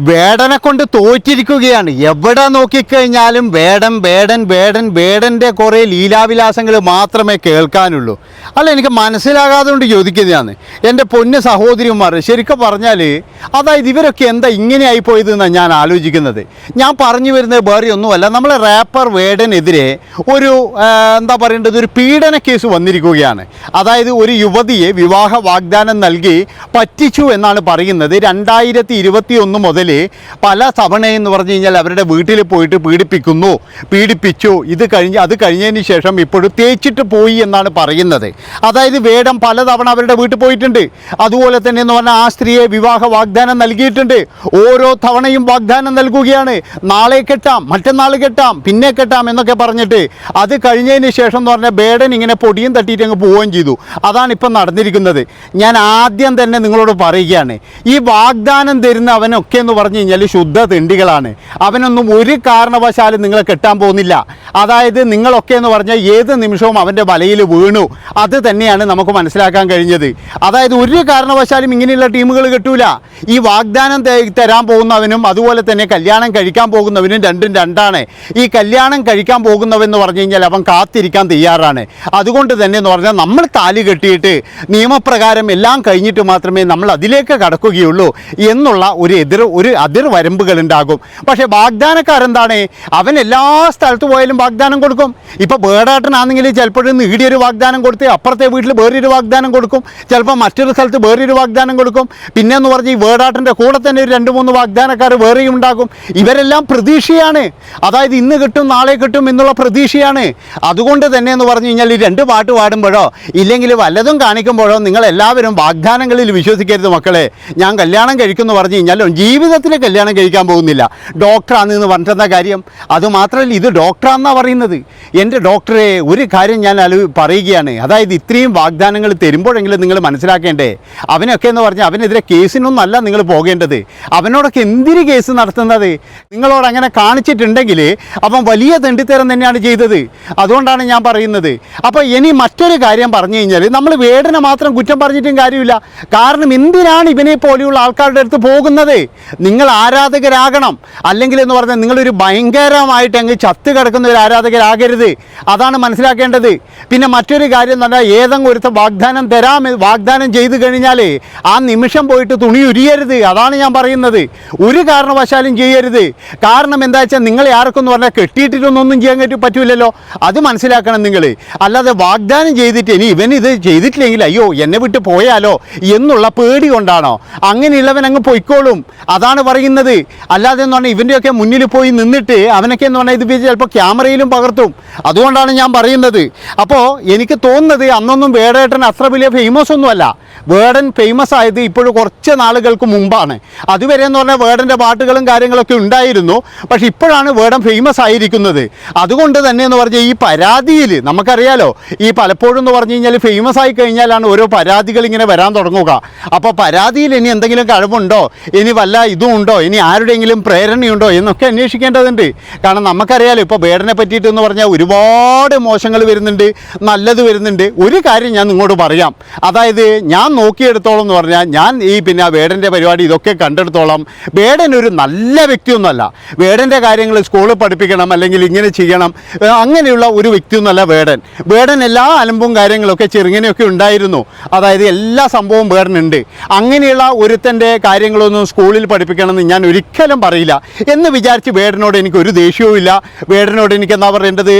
വേടനെ കൊണ്ട് തോറ്റിരിക്കുകയാണ്. എവിടെ നോക്കിക്കഴിഞ്ഞാലും വേടൻ വേടൻ വേടൻ വേടൻ്റെ കുറേ ലീലാവിലാസങ്ങൾ മാത്രമേ കേൾക്കാനുള്ളൂ. അല്ല, എനിക്ക് മനസ്സിലാകാതെ കൊണ്ട് ചോദിക്കുന്നതാണ് എൻ്റെ പൊന്ന് സഹോദരിമാർ. ശരിക്കും പറഞ്ഞാൽ അതായത് ഇവരൊക്കെ എന്താ ഇങ്ങനെയായി പോയതെന്നാണ് ഞാൻ ആലോചിക്കുന്നത്. ഞാൻ പറഞ്ഞു വരുന്നത് വേറെ ഒന്നുമല്ല, നമ്മളെ റാപ്പർ വേടനെതിരെ ഒരു എന്താ പറയേണ്ടത്, ഒരു പീഡന കേസ് വന്നിരിക്കുകയാണ്. അതായത് ഒരു യുവതിയെ വിവാഹ വാഗ്ദാനം നൽകി പറ്റിച്ചു എന്നാണ് പറയുന്നത്. 2021 മുതൽ പല തവണയെന്ന് പറഞ്ഞു കഴിഞ്ഞാൽ അവരുടെ വീട്ടിൽ പോയിട്ട് പീഡിപ്പിച്ചു. അത് കഴിഞ്ഞതിന് ശേഷം ഇപ്പോഴും തേച്ചിട്ട് പോയി എന്നാണ് പറയുന്നത്. അതായത് വേടൻ പലതവണ അവരുടെ വീട്ടിൽ പോയിട്ടുണ്ട്. അതുപോലെ തന്നെ എന്ന് പറഞ്ഞാൽ ആ സ്ത്രീയെ വിവാഹ വാഗ്ദാനം നൽകിയിട്ടുണ്ട്. ഓരോ തവണയും വാഗ്ദാനം നൽകുകയാണ്. നാളെ കെട്ടാം, മറ്റന്നാൾ കെട്ടാം, പിന്നെ കെട്ടാം എന്നൊക്കെ പറഞ്ഞിട്ട് അത് കഴിഞ്ഞതിന് ശേഷം എന്ന് പറഞ്ഞാൽ വേടൻ ഇങ്ങനെ പൊടിയും തട്ടിയിട്ട് അങ്ങ് പോവുകയും ചെയ്തു. അതാണ് ഇപ്പം നടന്നിരിക്കുന്നത്. ഞാൻ ആദ്യം തന്നെ നിങ്ങളോട് പറയുകയാണ്, ഈ വാഗ്ദാനം തരുന്ന അവനൊക്കെ എന്ന് പറഞ്ഞു കഴിഞ്ഞാൽ ശുദ്ധ തെണ്ടികളാണ്. അവനൊന്നും ഒരു കാരണവശാലും നിങ്ങളെ കെട്ടാൻ പോകുന്നില്ല. അതായത് നിങ്ങളൊക്കെ എന്ന് പറഞ്ഞാൽ ഏത് നിമിഷവും അവൻ്റെ വലയിൽ വീണു. അത് തന്നെയാണ് നമുക്ക് മനസ്സിലാക്കാൻ കഴിഞ്ഞത്. അതായത് ഒരു കാരണവശാലും ഇങ്ങനെയുള്ള ടീമുകൾ കിട്ടൂല. ഈ വാഗ്ദാനം തരാൻ പോകുന്നവനും അതുപോലെ തന്നെ കല്യാണം കഴിക്കാൻ പോകുന്നവനും രണ്ടും രണ്ടാണ്. ഈ കല്യാണം കഴിക്കാൻ പോകുന്നവെന്ന് പറഞ്ഞു കഴിഞ്ഞാൽ അവൻ കാത്തിരിക്കാൻ തയ്യാറാണ്. അതുകൊണ്ട് തന്നെ എന്ന് പറഞ്ഞാൽ നമ്മൾ താലി കെട്ടിയിട്ട് നിയമപ്രകാരം എല്ലാം കഴിഞ്ഞിട്ട് മാത്രമേ നമ്മൾ അതിലേക്ക് കടക്കുകയുള്ളൂ എന്നുള്ള ഒരു അതിർവരമ്പുകൾ ഉണ്ടാകും. പക്ഷേ വാഗ്ദാനക്കാരെന്താണ്, അവൻ എല്ലാ സ്ഥലത്ത് പോയാലും വാഗ്ദാനം കൊടുക്കും. ഇപ്പോൾ വേടാട്ടനാണെങ്കിൽ ചിലപ്പോഴും നീടിയൊരു വാഗ്ദാനം കൊടുത്ത് അപ്പുറത്തെ വീട്ടിൽ വേറൊരു വാഗ്ദാനം കൊടുക്കും, ചിലപ്പോൾ മറ്റൊരു സ്ഥലത്ത് വേറൊരു വാഗ്ദാനം കൊടുക്കും. പിന്നെ എന്ന് പറഞ്ഞാൽ ഈ വേടാട്ടൻ്റെ കൂടെ തന്നെ ഒരു 2-3 വാഗ്ദാനക്കാർ വേറെയും ഉണ്ടാകും. ഇവരെല്ലാം പ്രതീക്ഷയാണ്. അതായത് ഇന്ന് കിട്ടും നാളെ കിട്ടും എന്നുള്ള പ്രതീക്ഷയാണ്. അതുകൊണ്ട് തന്നെ എന്ന് പറഞ്ഞു കഴിഞ്ഞാൽ ഈ 2 പാട്ട് പാടുമ്പോഴോ ഇല്ലെങ്കിൽ വല്ലതും കാണിക്കുമ്പോഴോ നിങ്ങളെല്ലാവരും വാഗ്ദാനങ്ങളിൽ വിശ്വസിക്കരുത് മക്കളെ. ഞാൻ കല്യാണം കഴിക്കുമെന്ന് പറഞ്ഞു കഴിഞ്ഞാൽ ജീവിതത്തിൽ കല്യാണം കഴിക്കാൻ പോകുന്നില്ല, ഡോക്ടറാണെന്ന് പറഞ്ഞിട്ടെന്താ കാര്യം? അതുമാത്രമല്ല, ഇത് ഡോക്ടറാണെന്നാണ് പറയുന്നത്. എൻ്റെ ഡോക്ടറെ ഒരു കാര്യം ഞാൻ പറയുകയാണ്. അതായത് ഇത്രയും വാഗ്ദാനങ്ങൾ തരുമ്പോഴെങ്കിലും നിങ്ങൾ മനസ്സിലാക്കേണ്ടേ, അവനൊക്കെ എന്ന് പറഞ്ഞാൽ അവനെതിരെ കേസിനൊന്നും അല്ല നിങ്ങൾ പോകേണ്ടത്. അവനോടൊക്കെ എന്തിന് കേസ് നടത്തുന്നത്? നിങ്ങളോട് അങ്ങനെ കാണിച്ചിട്ടുണ്ടെങ്കിൽ അവൻ വലിയ തെണ്ടിത്തരം തന്നെയാണ് ചെയ്തത്. അതുകൊണ്ടാണ് ഞാൻ പറയുന്നത്. അപ്പോൾ ഇനി മറ്റൊരു കാര്യം പറഞ്ഞു കഴിഞ്ഞാൽ നമ്മൾ വേടനെ മാത്രം കുറ്റം പറഞ്ഞിട്ടും കാര്യമില്ല. കാരണം എന്തിനാണ് ഇവനെ പോലെയുള്ള ആൾക്കാരുടെ അടുത്ത് പോകുന്നത്? നിങ്ങൾ ആരാധകരാകണം, അല്ലെങ്കിൽ എന്ന് പറഞ്ഞാൽ നിങ്ങളൊരു ഭയങ്കരമായിട്ട് അങ്ങ് ചത്ത് കിടക്കുന്ന ഒരു ആരാധകരാകരുത്. അതാണ് മനസ്സിലാക്കേണ്ടത്. പിന്നെ മറ്റൊരു കാര്യം എന്ന് പറഞ്ഞാൽ ഏതെങ്കിലും ഒരുത്ത വാഗ്ദാനം ചെയ്തു കഴിഞ്ഞാൽ ആ നിമിഷം പോയിട്ട് തുണി ഉരിയരുത്. അതാണ് ഞാൻ പറയുന്നത്. ഒരു കാരണവശാലും ചെയ്യരുത്. കാരണം എന്താ വെച്ചാൽ നിങ്ങളെ ആർക്കെന്ന് പറഞ്ഞാൽ കെട്ടിയിട്ടിട്ടൊന്നും ചെയ്യാൻ പറ്റൂലല്ലോ. അത് മനസ്സിലാക്കണം നിങ്ങൾ. അല്ലാതെ വാഗ്ദാനം ചെയ്തിട്ട് ഇനി ഇവൻ ഇത് ചെയ്തിട്ടില്ലെങ്കിൽ അയ്യോ എന്നെ വിട്ട് പോയാലോ എന്നുള്ള പേടി കൊണ്ടാണോ? അങ്ങനെയുള്ളവൻ അങ്ങ് പൊയ്ക്കോളും. അതാണ് പറയുന്നത്. അല്ലാതെ എന്ന് പറഞ്ഞാൽ ഇവൻ്റെയൊക്കെ മുന്നിൽ പോയി നിന്നിട്ട് അവനൊക്കെ എന്ന് പറഞ്ഞാൽ ഇത് ചിലപ്പോൾ ക്യാമറയിലും പകർത്തും. അതുകൊണ്ടാണ് ഞാൻ പറയുന്നത്. അപ്പോൾ എനിക്ക് തോന്നുന്നത് അന്നൊന്നും വേടേട്ടൻ അത്ര വലിയ ഫേമസ് ഒന്നുമല്ല. വേടൻ ഫേമസ് ആയത് ഇപ്പോഴും കുറച്ച് നാളുകൾക്ക് മുമ്പാണ്. അതുവരെ എന്ന് പറഞ്ഞാൽ വേടൻ്റെ പാട്ടുകളും കാര്യങ്ങളൊക്കെ ഉണ്ടായിരുന്നു. പക്ഷെ ഇപ്പോഴാണ് വേടൻ ഫേമസ് ആയിരിക്കുന്നത്. അതുകൊണ്ട് തന്നെ എന്ന് പറഞ്ഞാൽ ഈ പരാതിയിൽ നമുക്കറിയാലോ, ഈ പലപ്പോഴും എന്ന് പറഞ്ഞു കഴിഞ്ഞാൽ ഫേമസ് ആയി കഴിഞ്ഞാലാണ് ഓരോ പരാതികൾ ഇങ്ങനെ വരാൻ തുടങ്ങുക. അപ്പോൾ പരാതിയിൽ ഇനി എന്തെങ്കിലും കഴിവുണ്ടോ, ഇനി വല്ല ഇതും ഉണ്ടോ, ഇനി ആരുടെയെങ്കിലും പ്രേരണയുണ്ടോ എന്നൊക്കെ അന്വേഷിക്കേണ്ടതുണ്ട്. കാരണം നമുക്കറിയാലോ ഇപ്പോൾ വേടനെ പറ്റിയിട്ടെന്ന് പറഞ്ഞാൽ ഒരുപാട് മോശങ്ങൾ വരുന്നുണ്ട്, നല്ലത് വരുന്നുണ്ട്. ഒരു കാര്യം ഞാൻ നിങ്ങളോട് പറയാം. അതായത് ഞാൻ നോക്കിയെടുത്തോളം എന്ന് പറഞ്ഞാൽ ഞാൻ വേടൻ്റെ പരിപാടി ഇതൊക്കെ കണ്ടെടുത്തോളം വേടൻ ഒരു നല്ല വ്യക്തിയൊന്നുമല്ല. വേടൻ്റെ കാര്യങ്ങൾ സ്കൂളിൽ പഠിപ്പിക്കണം അല്ലെങ്കിൽ ഇങ്ങനെ ചെയ്യണം അങ്ങനെയുള്ള ഒരു വ്യക്തിയൊന്നുമല്ല വേടൻ എല്ലാ അലമ്പും കാര്യങ്ങളൊക്കെ ചെറുങ്ങനെയൊക്കെ ഉണ്ടായിരുന്നു. അതായത് എല്ലാ സംഭവവും വേടനുണ്ട്. അങ്ങനെയുള്ള ഒരുത്തൻ്റെ കാര്യങ്ങളൊന്നും സ്കൂളിൽ പഠിപ്പിക്കണമെന്ന് ഞാൻ ഒരിക്കലും പറയില്ല. എന്ന് വിചാരിച്ച് വേടനോട് എനിക്കൊരു ദേഷ്യവും ഇല്ല. വേടനോട് എനിക്ക് എന്താ പറയേണ്ടത്,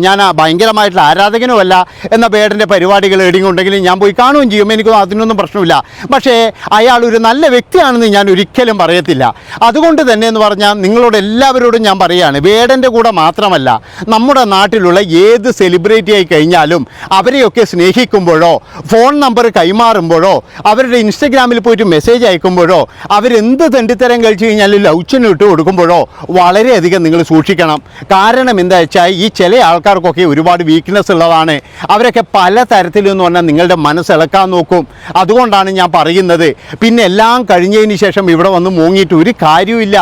ഞാൻ ഭയങ്കരമായിട്ടുള്ള ആരാധകനുമല്ല. എന്നാൽ വേടൻ്റെ പരിപാടികൾ എവിടെയെങ്കിലും ഞാൻ പോയി കാണുകയും ചെയ്യും. എനിക്കൊന്നും അതിനൊന്നും പ്രശ്നമില്ല. പക്ഷേ അയാൾ ഒരു നല്ല വ്യക്തിയാണെന്ന് ഞാൻ ഒരിക്കലും പറയത്തില്ല. അതുകൊണ്ട് തന്നെ എന്ന് പറഞ്ഞാൽ നിങ്ങളോട് എല്ലാവരോടും ഞാൻ പറയുകയാണ്, വേടൻ്റെ കൂടെ മാത്രമല്ല നമ്മുടെ നാട്ടിലുള്ള ഏത് സെലിബ്രിറ്റി ആയി കഴിഞ്ഞാലും അവരെയൊക്കെ സ്നേഹിക്കുമ്പോഴോ ഫോൺ നമ്പർ കൈമാറുമ്പോഴോ അവരുടെ ഇൻസ്റ്റഗ്രാമിൽ പോയിട്ട് മെസ്സേജ് അയക്കുമ്പോഴോ അവരെന്ത് തെണ്ടിത്തരം കഴിച്ചു കഴിഞ്ഞാലും ലൗച്ചിന് ഇട്ട് കൊടുക്കുമ്പോഴോ വളരെയധികം നിങ്ങൾ സൂക്ഷിക്കണം. കാരണം എന്താ വെച്ചാൽ ഈ ചില ആൾക്കാർക്കൊക്കെ ഒരുപാട് വീക്ക്നെസ് ഉള്ളതാണ്. അവരൊക്കെ പല തരത്തിലെന്ന് പറഞ്ഞാൽ നിങ്ങളുടെ മനസ്സിളക്കാൻ നോക്കും. അതുകൊണ്ടാണ് ഞാൻ പറയുന്നത്. പിന്നെ എല്ലാം കഴിഞ്ഞതിന് ശേഷം ഇവിടെ വന്ന് മൂങ്ങിയിട്ട് ഒരു കാര്യമില്ല.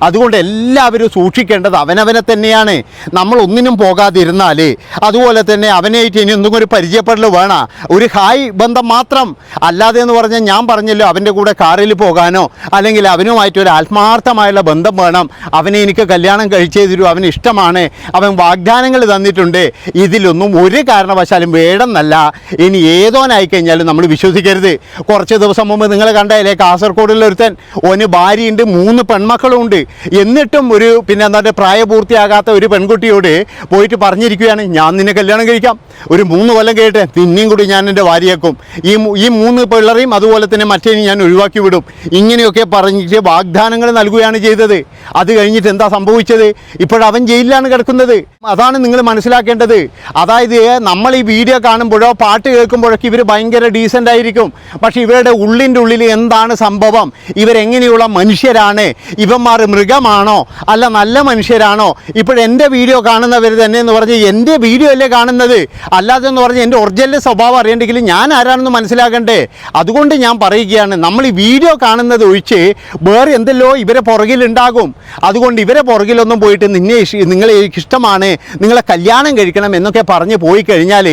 അതുകൊണ്ട് എല്ലാവരും സൂക്ഷിക്കേണ്ടത് അവനവനെ തന്നെയാണ്. നമ്മൾ ഒന്നിനും പോകാതിരുന്നാൽ അതുപോലെ തന്നെ അവനായിട്ട് ഇനി എന്തെങ്കിലും ഒരു പരിചയപ്പെടൽ വേണം, ഒരു ഹായ് ബന്ധം മാത്രം. അല്ലാതെ എന്ന് പറഞ്ഞാൽ ഞാൻ പറഞ്ഞല്ലോ അവൻ്റെ കൂടെ കാറിൽ പോകാനോ അല്ലെങ്കിൽ അല്ലെങ്കിൽ അവനുമായിട്ട് ഒരു ആത്മാർത്ഥമായുള്ള ബന്ധം വേണം, അവനെ എനിക്ക് കല്യാണം കഴിച്ചേ തരൂ, അവന് ഇഷ്ടമാണ്, അവൻ വാഗ്ദാനങ്ങൾ തന്നിട്ടുണ്ട്, ഇതിലൊന്നും ഒരു കാരണവശാലും വേണമെന്നല്ല. ഇനി ഏതോനായി കഴിഞ്ഞാലും നമ്മൾ വിശ്വസിക്കരുത്. കുറച്ച് ദിവസം മുമ്പ് നിങ്ങൾ കണ്ടതില്ലേ കാസർഗോഡുള്ള ഒരുത്തൻ, ഓന് ഭാര്യയുണ്ട്, 3 പെൺമക്കളും ഉണ്ട്. എന്നിട്ടും ഒരു പിന്നെ എന്താ പ്രായപൂർത്തിയാകാത്ത ഒരു പെൺകുട്ടിയോട് പോയിട്ട് പറഞ്ഞിരിക്കുകയാണ്, ഞാൻ നിന്നെ കല്യാണം കഴിക്കാം, ഒരു 3 കൊല്ലം കേട്ടെ പിന്നെയും കൂടി ഞാൻ എൻ്റെ ഭാര്യയാക്കും, ഈ 3 പിള്ളേരെയും അതുപോലെ തന്നെ മറ്റേനും ഞാൻ ഒഴിവാക്കി വിടും, ഇങ്ങനെയൊക്കെ പറഞ്ഞിട്ട് വാഗ്ദാനങ്ങൾ നൽകുകയാണ് ചെയ്തത്. അത് കഴിഞ്ഞിട്ട് എന്താ സംഭവിച്ചത്? ഇപ്പോഴവൻ ജയിലിലാണ് കിടക്കുന്നത്. അതാണ് നിങ്ങൾ മനസ്സിലാക്കേണ്ടത്. അതായത് നമ്മൾ ഈ വീഡിയോ കാണുമ്പോഴോ പാട്ട് കേൾക്കുമ്പോഴൊക്കെ ഇവർ ഭയങ്കര ഡീസൻ്റ് ആയിരിക്കും. പക്ഷേ ഇവരുടെ ഉള്ളിൻ്റെ ഉള്ളിൽ എന്താണ് സംഭവം, ഇവരെങ്ങനെയുള്ള മനുഷ്യരാണ്, ഇവന്മാർ മൃഗമാണോ അല്ല നല്ല മനുഷ്യരാണോ? ഇപ്പോഴെൻ്റെ വീഡിയോ കാണുന്നവർ തന്നെ എന്ന് പറഞ്ഞ് എൻ്റെ വീഡിയോ അല്ലേ കാണുന്നത്, അല്ലാതെ എന്ന് പറഞ്ഞ് എൻ്റെ ഒറിജിനൽ സ്വഭാവം അറിയണ്ടെങ്കിൽ ഞാൻ ആരാണെന്ന് മനസ്സിലാക്കണ്ടേ? അതുകൊണ്ട് ഞാൻ പറയുകയാണ്, നമ്മൾ ഈ വീഡിയോ കാണുന്നത് ഒഴിച്ച് വേറെ എന്തെല്ലോ ഇവരെ പുറകിലുണ്ടാകും. അതുകൊണ്ട് ഇവരെ പുറകിലൊന്നും പോയിട്ട് നിങ്ങളെ ഇഷ്ടമാണ്, നിങ്ങളെ കല്യാണം കഴിക്കണം എന്നൊക്കെ പറഞ്ഞ് പോയി കഴിഞ്ഞാൽ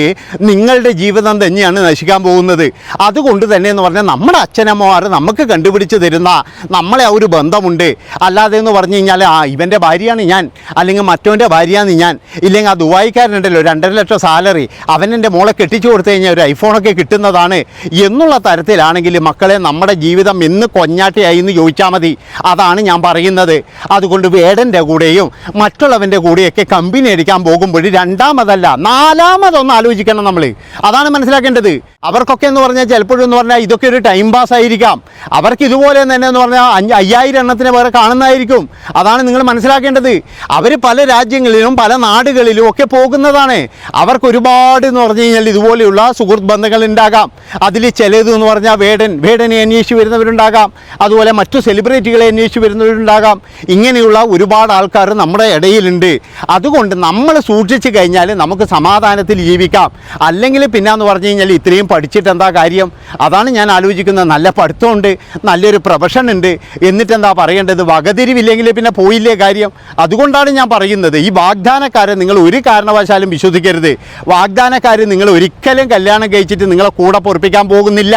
നിങ്ങളുടെ ജീവിതം തന്നെയാണ് നശിക്കാൻ പോകുന്നത്. അതുകൊണ്ട് തന്നെ എന്ന് പറഞ്ഞാൽ നമ്മുടെ അച്ഛനമ്മമാർ നമുക്ക് കണ്ടുപിടിച്ച് തരുന്ന നമ്മളെ ആ ഒരു ബന്ധമുണ്ട്. അല്ലാതെ എന്ന് പറഞ്ഞു കഴിഞ്ഞാൽ ഇവൻ്റെ ഭാര്യയാണ് ഞാൻ, അല്ലെങ്കിൽ മറ്റവൻ്റെ ഭാര്യയാണ് ഞാൻ, ഇല്ലെങ്കിൽ ആ ദുബായിക്കാരനുണ്ടല്ലോ 2.5 ലക്ഷം സാലറി, അവനെൻ്റെ മോളെ കെട്ടിച്ചു കൊടുത്തു കഴിഞ്ഞാൽ ഒരു ഐഫോണൊക്കെ കിട്ടുന്നതാണ് എന്നുള്ള തരത്തിലാണെങ്കിൽ മക്കളെ നമ്മുടെ ജീവിതം എന്ന് കൊഞ്ഞാട്ടയായി എന്ന് ചോദിച്ചാൽ മതി. അതാണ് ഞാൻ പറയുന്നത്. അതുകൊണ്ട് വേടൻ്റെ കൂടെയും മറ്റുള്ളവൻ്റെ കൂടെയൊക്കെ കമ്പനി അടിക്കാൻ പോകുമ്പോൾ രണ്ടാമതല്ല 4മതൊന്നും ആലോചിക്കണം നമ്മൾ. അതാണ് മനസ്സിലാക്കേണ്ടത്. അവർക്കൊക്കെ എന്ന് പറഞ്ഞാൽ ചിലപ്പോഴും എന്ന് പറഞ്ഞാൽ ഇതൊക്കെ ഒരു ടൈം പാസ് ആയിരിക്കാം. അവർക്ക് ഇതുപോലെ തന്നെ എന്ന് പറഞ്ഞാൽ 5000 എണ്ണത്തിന് വേറെ കാണുന്നതായിരിക്കും. അതാണ് നിങ്ങൾ മനസ്സിലാക്കേണ്ടത്. അവർ പല രാജ്യങ്ങളിലും പല നാടുകളിലും ഒക്കെ പോകുന്നതാണ്. അവർക്ക് ഒരുപാട് എന്ന് പറഞ്ഞു കഴിഞ്ഞാൽ ഇതുപോലെയുള്ള സുഹൃത്ത് ബന്ധങ്ങൾ ഉണ്ടാകാം. അതിൽ ചിലത് എന്ന് പറഞ്ഞാൽ വേടനെ അന്വേഷിച്ച് വരുന്നവരുണ്ടാകാം, അതുപോലെ മറ്റു സെലിബ്രിറ്റികളെ അന്വേഷിച്ച് വരുന്നവരുണ്ടാകാം. ഇങ്ങനെയുള്ള ഒരുപാട് ആൾക്കാർ നമ്മുടെ ഇടയിലുണ്ട്. അതുകൊണ്ട് നമ്മൾ സൂക്ഷിച്ചു കഴിഞ്ഞാൽ നമുക്ക് സമാധാനത്തിൽ ജീവിക്കാം. അല്ലെങ്കിൽ പിന്നെന്ന് പറഞ്ഞു കഴിഞ്ഞാൽ ഇത്രയും പഠിച്ചിട്ട് എന്താ കാര്യം? അതാണ് ഞാൻ ആലോചിക്കുന്നത്. നല്ല പഠിത്തമുണ്ട്, നല്ലൊരു പ്രൊഫഷൻ ഉണ്ട്, എന്നിട്ടെന്താ പറയേണ്ടത്? വകതിരിവില്ലെങ്കിൽ പിന്നെ പോയില്ലേ കാര്യം? അതുകൊണ്ടാണ് ഞാൻ പറയുന്നത്, ഈ വാഗ്ദാനക്കാരെ നിങ്ങൾ ഒരു കാരണവശാലും വിശ്വസിക്കരുത്. വാഗ്ദാനക്കാർ നിങ്ങൾ ഒരിക്കലും കല്യാണം കഴിച്ചിട്ട് നിങ്ങളെ കൂടെ പൊറപ്പിക്കാൻ പോകുന്നില്ല.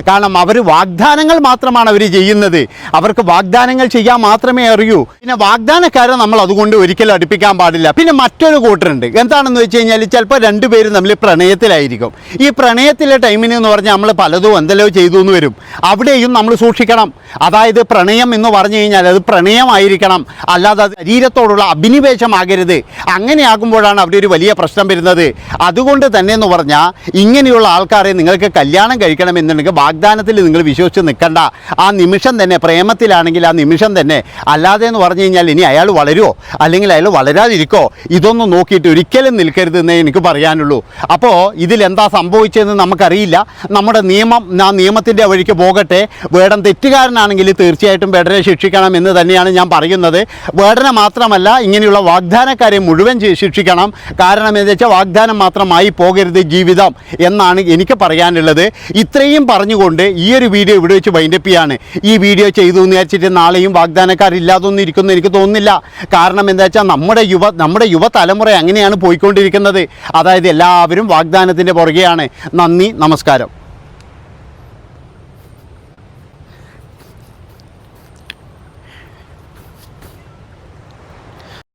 കാരണം അവർ വാഗ്ദാനങ്ങൾ മാത്രമാണ് അവർ ചെയ്യുന്നത്. അവർക്ക് വാഗ്ദാനങ്ങൾ ചെയ്യാൻ മാത്രമേ അറിയൂ. പിന്നെ വാഗ്ദാനക്കാരെ നമ്മൾ അതുകൊണ്ട് ഒരിക്കലും അടുപ്പിക്കാൻ പാടില്ല. പിന്നെ മറ്റൊരു കൂട്ടരുണ്ട്. എന്താണെന്ന് വെച്ച് കഴിഞ്ഞാൽ ചിലപ്പോൾ 2 പേരും തമ്മിൽ പ്രണയത്തിലായിരിക്കും. ഈ പ്രണയത്തിലെ ടൈമിന് എന്ന് പറഞ്ഞാൽ നമ്മൾ പലതും എന്തെല്ലോ ചെയ്തു എന്ന് വരും. അവിടെയും നമ്മൾ സൂക്ഷിക്കണം. അതായത് പ്രണയം എന്ന് പറഞ്ഞു കഴിഞ്ഞാൽ അത് പ്രണയമായിരിക്കണം, അല്ലാതെ അത് ശരീരത്തോടുള്ള അഭിനിവേശമാകരുത്. അങ്ങനെയാകുമ്പോഴാണ് അവിടെ ഒരു വലിയ പ്രശ്നം വരുന്നത്. അതുകൊണ്ട് തന്നെ എന്ന് പറഞ്ഞാൽ ഇങ്ങനെയുള്ള ആൾക്കാരെ നിങ്ങൾക്ക് കല്യാണം കഴിക്കണമെന്നുണ്ടെങ്കിൽ വാഗ്ദാനത്തിൽ നിങ്ങൾ വിശ്വസിച്ച് നിൽക്കണ്ട. ആ നിമിഷം തന്നെ പ്രേമത്തിലാണെങ്കിൽ ആ നിമിഷം തന്നെ. അല്ലാതെ എന്ന് പറഞ്ഞു കഴിഞ്ഞാൽ ഇനി അയാൾ വളരുമോ അല്ലെങ്കിൽ അയാൾ വളരാതിരിക്കോ ഇതൊന്നും നോക്കിയിട്ട് ഒരിക്കലും നിൽക്കരുതെന്നേ എനിക്ക് പറയാനുള്ളൂ. അപ്പോൾ ഇതിലെന്താ സംഭവിച്ചതെന്ന് നമുക്കറിയില്ല. നമ്മുടെ നിയമം ആ നിയമത്തിൻ്റെ വഴിക്ക് പോകട്ടെ. വേടൻ തെറ്റുകാരനാണെങ്കിൽ തീർച്ചയായിട്ടും വേടനെ ശിക്ഷിക്കണം എന്ന് തന്നെയാണ് ഞാൻ പറയുന്നത്. വേടനെ മാത്രമല്ല, ഇങ്ങനെയുള്ള വാഗ്ദാനക്കാരെ മുഴുവൻ ശിക്ഷിക്കണം. കാരണം എന്താ വെച്ചാൽ വാഗ്ദാനം മാത്രമായി പോകരുത് ജീവിതം എന്നാണ് എനിക്ക് പറയാനുള്ളത്. ഇത്രയും പറഞ്ഞുകൊണ്ട് ഈ ഒരു വീഡിയോ ഇവിടെ വെച്ച് വൈൻഡപ്പ് ചെയ്യാണ്. ഈ വീഡിയോ ചെയ്തു എന്ന് വിചാരിച്ചിട്ട് നാളെയും വാഗ്ദാനക്കാരില്ലാതൊന്നും ഇരിക്കുമെന്ന് എനിക്ക് തോന്നുന്നില്ല. കാരണം എന്താ വെച്ചാൽ നമ്മുടെ യുവതലമുറ അങ്ങനെയാണ് പോയിക്കൊണ്ടിരിക്കുന്നത്. അതായത് എല്ലാവരും വാഗ്ദാനത്തിൻ്റെ പുറകെയാണ്. നന്ദി, നമസ്കാരം.